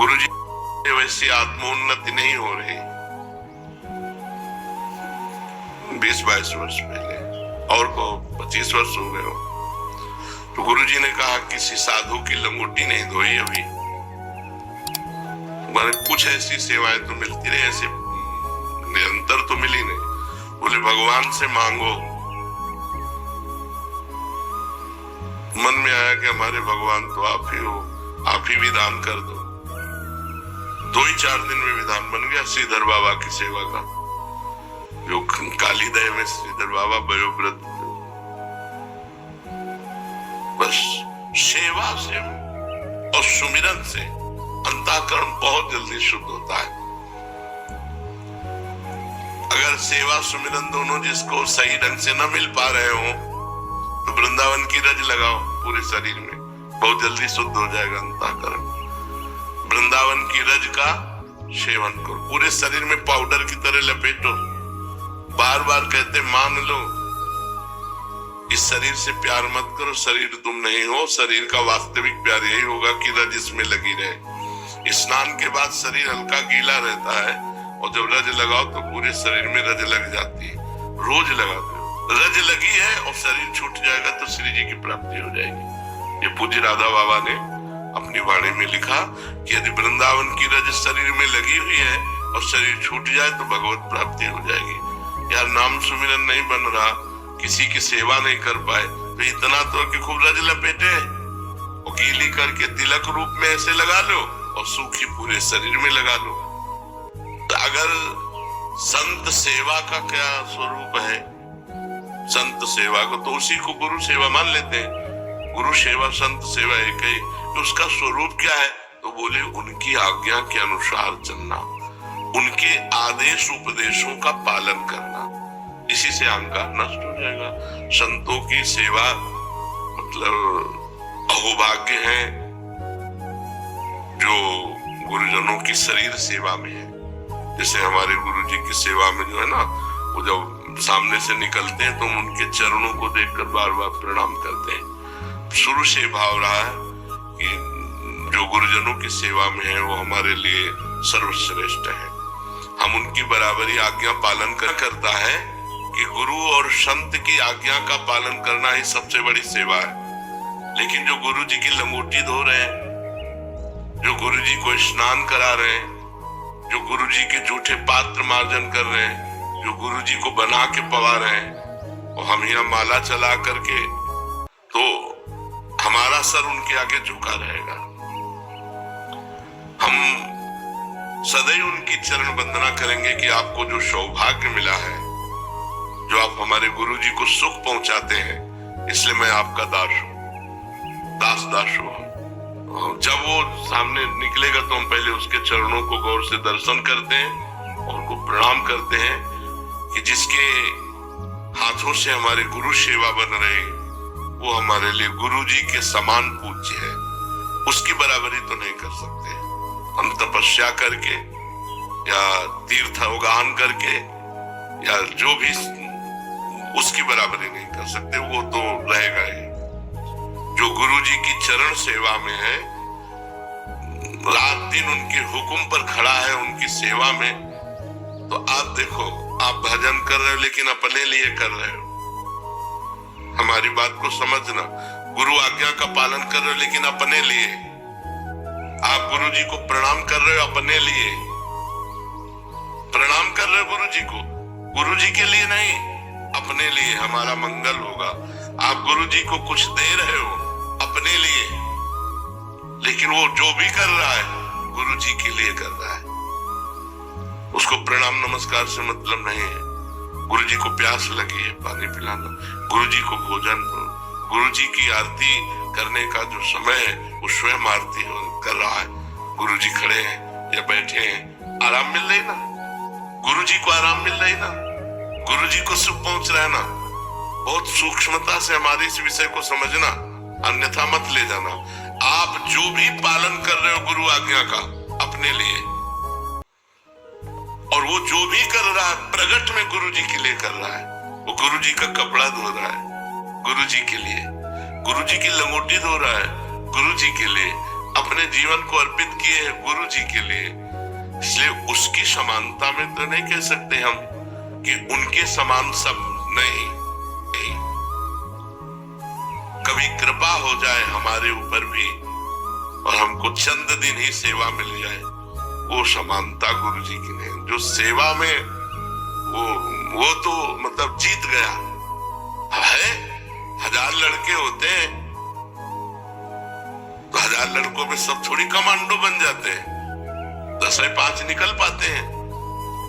गुरुजी वैसी आत्मोन्नति नहीं हो रही 20-22 वर्ष पहले, और को 25 वर्ष हो गए हो। तो गुरुजी ने कहा किसी साधु की लंगोटी नहीं धोई अभी, कुछ ऐसी सेवाएं तो मिलती रही, ऐसे निरंतर तो मिली नहीं। बोले भगवान से मांगो। मन में आया कि हमारे भगवान तो आप ही हो, आप ही विधान कर दो। 2-4 दिन में विधान बन गया श्रीधर बाबा की सेवा का, जो कालीदय में श्रीधर बाबा वयोवृद्ध थे। बस सेवा से और सुमिरन से अंतःकरण बहुत जल्दी शुद्ध होता है। अगर सेवा सुमिरन दोनों जिसको सही ढंग से न मिल पा रहे हो तो वृंदावन की रज लगाओ पूरे शरीर में, बहुत जल्दी शुद्ध हो जाएगा अंतःकरण। वृंदावन की रज का सेवन करो, पूरे शरीर में पाउडर की तरह लपेटो। बार बार कहते मान लो, इस शरीर से प्यार मत करो, शरीर तुम नहीं हो। शरीर का वास्तविक प्यार यही होगा कि रज इसमें लगी रहे। स्नान के बाद शरीर हल्का गीला रहता है और जब रज लगाओ तो पूरे शरीर में रज लग जाती है। रोज लगाते हो, रज लगी है और शरीर छूट जाएगा तो श्री जी की प्राप्ति हो जाएगी। ये पूज्य राधा बाबा ने अपनी वाणी में लिखा कि यदि वृंदावन की रज शरीर में लगी हुई है और शरीर छूट जाए तो भगवत प्राप्ति हो जाएगी। यार नाम सुमिरन नहीं बन रहा, किसी की सेवा नहीं कर पाए तो इतना तो कि खूब रज लपेटे और गीली करके तिलक रूप में ऐसे लगा लो और सूखी पूरे शरीर में लगा लो। तो अगर संत सेवा का क्या स्वरूप है, संत सेवा को तो उसी को गुरु सेवा मान लेते हैं। गुरु सेवा संत सेवा एक ही, तो उसका स्वरूप क्या है? तो बोले उनकी आज्ञा के अनुसार चलना, उनके आदेश उपदेशों का पालन करना, इसी से अहंकार नष्ट हो जाएगा। संतों की सेवा मतलब अहोभाग्य है जो गुरुजनों की शरीर सेवा में है। जैसे हमारे गुरुजी की सेवा में जो है ना, वो जब सामने से निकलते हैं तो हम उनके चरणों को देखकर बार बार प्रणाम करते हैं। शुरू से भाव रहा है कि जो गुरुजनों की सेवा में है वो हमारे लिए सर्वश्रेष्ठ है। हम उनकी बराबरी आज्ञा पालन करता है कि गुरु और संत की आज्ञा का पालन करना ही सबसे बड़ी सेवा है। लेकिन जो गुरु जी की लंगोटी धो रहे हैं, जो गुरु जी को स्नान करा रहे हैं, जो गुरु जी के जूठे पात्र मार्जन कर रहे हैं, जो गुरु जी को बना के पवा रहे हैं, और हम यहाँ माला चला करके, तो हमारा सर उनके आगे झुका रहेगा। हम सदैव उनकी चरण वंदना करेंगे कि आपको जो सौभाग्य मिला है, जो आप हमारे गुरु जी को सुख पहुंचाते हैं, इसलिए मैं आपका दास हूं, दास हूं। जब वो सामने निकलेगा तो हम पहले उसके चरणों को गौर से दर्शन करते हैं और उनको प्रणाम करते हैं कि जिसके हाथों से हमारे गुरु सेवा बन रही, वो हमारे लिए गुरु जी के समान पूज्य है। उसकी बराबरी तो नहीं कर सकते हम, तपस्या करके या तीर्थ अवगाहन करके या जो भी, उसकी बराबरी नहीं कर सकते। वो तो रहेगा ही। जो गुरु जी की चरण सेवा में है, रात दिन उनके हुक्म पर खड़ा है, उनकी सेवा में, तो आप देखो, आप भजन कर रहे हो लेकिन अपने लिए कर रहे हो। हमारी बात को समझना, गुरु आज्ञा का पालन कर रहे हो लेकिन अपने लिए। आप गुरु जी को प्रणाम कर रहे हो अपने लिए, प्रणाम कर रहे हो गुरु जी को, गुरु जी के लिए नहीं, अपने लिए, हमारा मंगल होगा। आप गुरु जी को कुछ दे रहे हो अपने लिए, लेकिन वो जो भी कर रहा है गुरु जी के लिए कर रहा है। उसको प्रणाम नमस्कार से मतलब नहीं है। गुरु जी को प्यास लगी है, पानी पिलाना, गुरु जी को भोजन, गुरु जी की आरती करने का जो समय है वो स्वयं आरती कर रहा है। गुरु जी खड़े हैं या बैठे हैं, आराम मिल रही ना, गुरु जी को आराम मिल रही ना, गुरु जी को सुख पहुंच रहा है ना। बहुत सूक्ष्मता से हमारे इस विषय को समझना, अन्यथा मत ले जाना। आप जो भी पालन कर रहे हो गुरु आज्ञा का अपने लिए, और वो जो भी कर रहा है प्रगट में गुरु जी के लिए कर रहा है। वो गुरु जी का कपड़ा धो रहा है गुरु जी के लिए, गुरु जी की लंगोटी धो रहा है गुरु जी के लिए, अपने जीवन को अर्पित किए हैं गुरु जी के लिए, इसलिए उसकी समानता में तो नहीं कह सकते हम कि उनके समान सब नहीं। कभी कृपा हो जाए हमारे ऊपर भी और हमको चंद दिन ही सेवा मिल जाए, वो समानता गुरु जी की नहीं। जो सेवा में वो तो मतलब जीत गया है। 1000 लड़के होते हैं तो 1000 लड़कों में सब थोड़ी कमांडो बन जाते हैं, 10-5 निकल पाते हैं।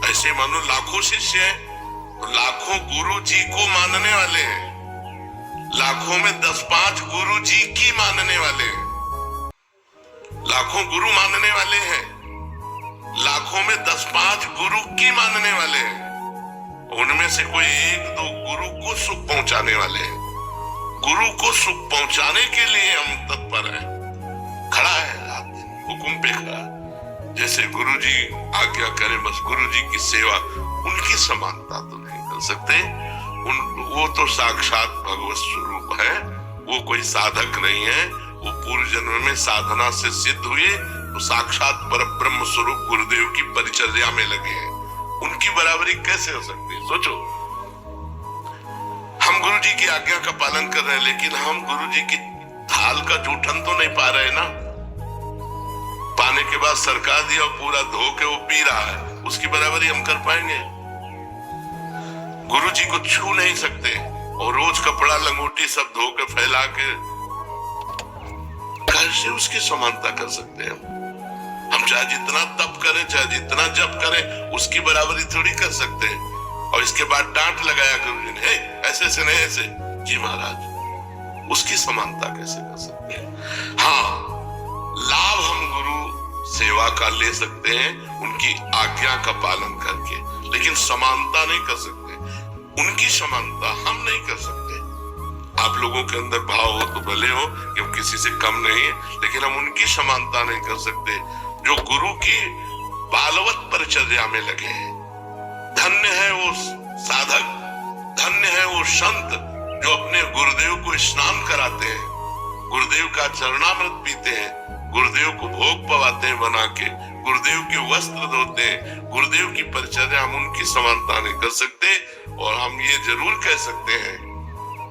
ऐसे मानो लाखों शिष्य हैं तो लाखों गुरु जी को मानने वाले हैं, लाखों में 10-5 गुरु जी की मानने वाले हैं। लाखों गुरु मानने वाले हैं, लाखों में 10-5 गुरु की मानने वाले हैं। उनमें से कोई 1-2 गुरु को सुख पहुंचाने वाले हैं। गुरु को सुख पहुंचाने के लिए हम तत्पर हैं। खड़ा है रात दिन हुक्म पे खड़ा, जैसे गुरु जी आज्ञा करे बस गुरु जी की सेवा। उनकी समानता तो नहीं कर सकते, वो तो साक्षात भगवत स्वरूप है, वो कोई साधक नहीं है। वो पूर्व जन्म में साधना से सिद्ध हुए तो साक्षात परब्रह्म स्वरूप गुरुदेव की परिचर्या में लगे हैं। उनकी बराबरी कैसे हो सकती है? सोचो, हम गुरु जी की आज्ञा का पालन कर रहे हैं, लेकिन हम गुरु जी की थाल का जूठन तो नहीं पा रहे ना। पाने के बाद सरकार दिया और पूरा धो के वो पी रहा है, उसकी बराबरी हम कर पाएंगे? गुरु जी को छू नहीं सकते और रोज कपड़ा लंगोटी सब धो के फैला के कैसे उसकी समानता कर सकते हैं? हम चाहे जितना तप करें, चाहे जितना जप करें, उसकी बराबरी थोड़ी कर सकते हैं। और इसके बाद डांट लगाया गुरु जी ने, ऐसे से नहीं ऐसे। जी महाराज, उसकी समानता कैसे कर सकते हैं? हाँ, लाभ हम गुरु सेवा का ले सकते हैं उनकी आज्ञा का पालन करके, लेकिन समानता नहीं कर सकते। उनकी समानता हम नहीं कर सकते। आप लोगों के अंदर भाव हो तो भले हो कि हम किसी से कम नहीं है, लेकिन हम उनकी समानता नहीं कर सकते जो गुरु की बालवत परिचर्या में लगे हैं। धन्य है वो साधक, धन्य है वो संत जो अपने गुरुदेव को स्नान कराते हैं, गुरुदेव का चरणामृत पीते हैं, गुरुदेव को भोग पवाते हैं बना के, गुरुदेव के वस्त्र धोते हैं। गुरुदेव की परिचर्या हम उनकी समानता नहीं कर सकते। और हम ये जरूर कह सकते हैं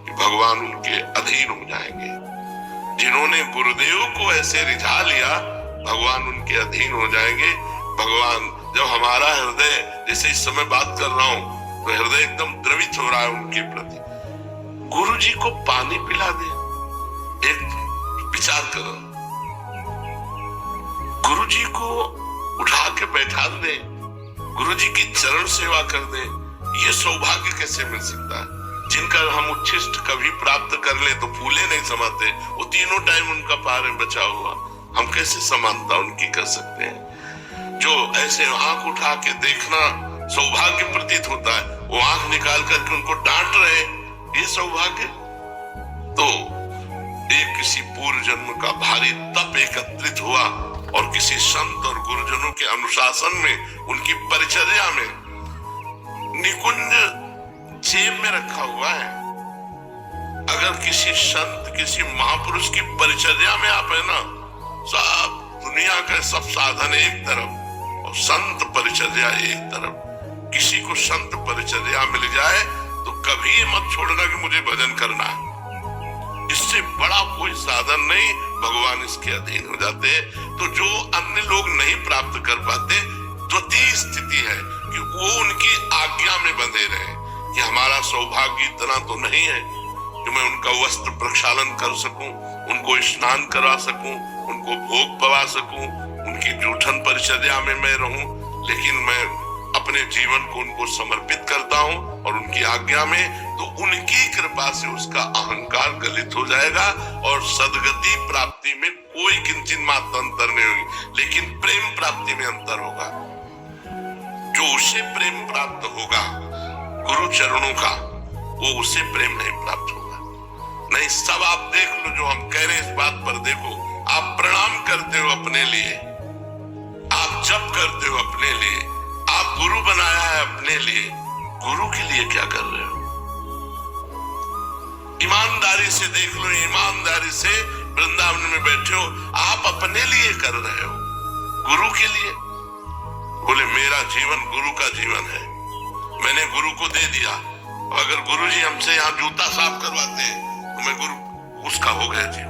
कि भगवान उनके अधीन हो जाएंगे। जिन्होंने गुरुदेव को ऐसे रिझा लिया, भगवान उनके अधीन हो जाएंगे। भगवान जब हमारा हृदय, जैसे इस समय बात कर रहा हूं तो हृदय एकदम द्रवित हो रहा है उनके प्रति, गुरु जी को पानी पिला दे। एक विचार करो, गुरु जी को उठा के बैठा दे, गुरु जी की चरण सेवा कर दे, ये सौभाग्य कैसे मिल सकता है? जिनका हम उच्छिष्ट कभी प्राप्त कर ले तो फूले नहीं समाते, वो तीनों टाइम उनका पार है बचा हुआ। हम कैसे समानता उनकी कर सकते हैं? जो ऐसे आंख उठा के देखना सौभाग्य प्रतीत होता है, वो आंख निकाल करके उनको डांट रहे, ये सौभाग्य? तो एक किसी पूर्व जन्म का भारी तप एकत्रित हुआ और किसी संत और गुरुजनों के अनुशासन में, उनकी परिचर्या में, निकुंज जेब में रखा हुआ है। अगर किसी संत, किसी महापुरुष की परिचर्या में आप है ना, सब दुनिया के सब साधन एक तरफ और संत परिचर्या एक तरफ। किसी को संत परिचर्या मिल जाए तो कभी मत छोड़ना कि मुझे भजन करना है, इससे बड़ा कोई साधन नहीं, भगवान इसके अधीन हो जाते हैं। तो जो अन्य लोग नहीं प्राप्त कर पाते, द्वितीय स्थिति है कि वो उनकी आज्ञा में बंधे रहे। कि हमारा सौभाग्य इतना तो नहीं है कि मैं उनका वस्त्र प्रक्षालन कर सकूं, उनको स्नान करा सकूं, उनको भोग पवा सकूं, उनकी जूठन परिचर्या में मैं रहूं, लेकिन मैं अपने जीवन को उनको समर्पित करता हूं और उनकी आज्ञा में, तो उनकी कृपा से उसका अहंकार गलित हो जाएगा और सदगति प्राप्ति में कोई किंचित मात्र अंतर नहीं होगी, लेकिन प्रेम प्राप्ति में अंतर होगा। जो उसे प्रेम प्राप्त होगा गुरु चरणों का, वो उसे प्रेम नहीं प्राप्त होगा। नहीं, सब आप देख लो, जो हम कह रहे हैं इस बात पर देखो, आप प्रणाम करते हो अपने लिए, आप जप करते हो अपने लिए, आप गुरु बनाया है अपने लिए, गुरु के लिए क्या कर रहे हो? ईमानदारी से देख लो, ईमानदारी से वृंदावन में बैठे हो, आप अपने लिए कर रहे हो, गुरु के लिए? बोले मेरा जीवन गुरु का जीवन है, मैंने गुरु को दे दिया। अगर गुरु जी हमसे यहाँ जूता साफ करवाते हैं तो मैं गुरु उसका हो गया जीवन।